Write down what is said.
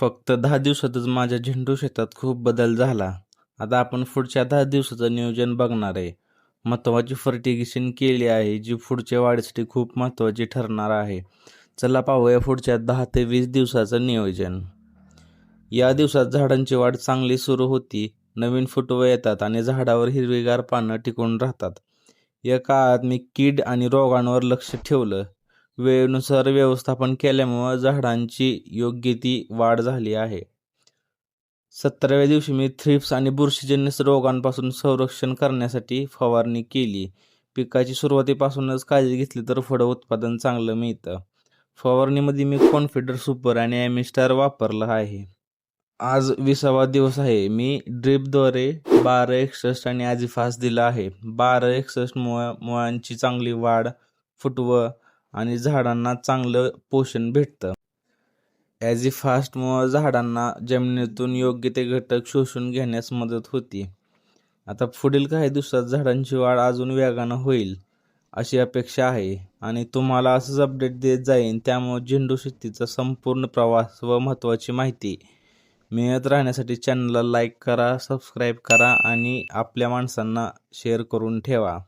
फक्त 10 दिवसातच माझ्या झेंडू शेतात खूप बदल झाला. आता आपण पुढच्या 10 दिवसाचं नियोजन बघणार आहे. महत्त्वाची फर्टिगेशन केली आहे, जी पुढच्या वाढीसाठी खूप महत्त्वाची ठरणार आहे. चला पाहूया पुढच्या 10 ते 20 दिवसाचं नियोजन. या दिवसात झाडांची वाढ चांगली सुरू होती, नवीन फुटवे येतात आणि झाडावर हिरवीगार पानं टिकून राहतात. या काळात मी कीड आणि रोगांवर लक्ष ठेवलं. वेळेनुसार व्यवस्थापन केल्यामुळं झाडांची योग्य ती वाढ झाली आहे. 17व्या दिवशी मी थ्रिप्स आणि बुरशीजन्य रोगांपासून संरक्षण करण्यासाठी फवारणी केली. पिकाची सुरुवातीपासूनच काळजी घेतली तर फळ उत्पादन चांगलं मिळतं. फवारणीमध्ये मी कॉन्फिडर सुपर आणि ॲमिस्टार वापरलं आहे. आज 20वा दिवस आहे. मी ड्रिपद्वारे 1261 आणि ॲझिफास्ट दिला आहे. 1261 मुळांची चांगली वाढ, फुटवं आणि झाडांना चांगलं पोषण भेटतं. ॲझिफास्टमुळं झाडांना जमिनीतून योग्य ते घटक शोषून घेण्यास मदत होती. आता पुढील काही दिवसात झाडांची वाढ अजून वेगानं होईल अशी अपेक्षा आहे आणि तुम्हाला असंच अपडेट देत जाईन. त्यामुळे झेंडू शेतीचा संपूर्ण प्रवास व महत्त्वाची माहिती मिळत राहण्यासाठी चॅनलला लाईक करा, सबस्क्राईब करा आणि आपल्या माणसांना शेअर करून ठेवा.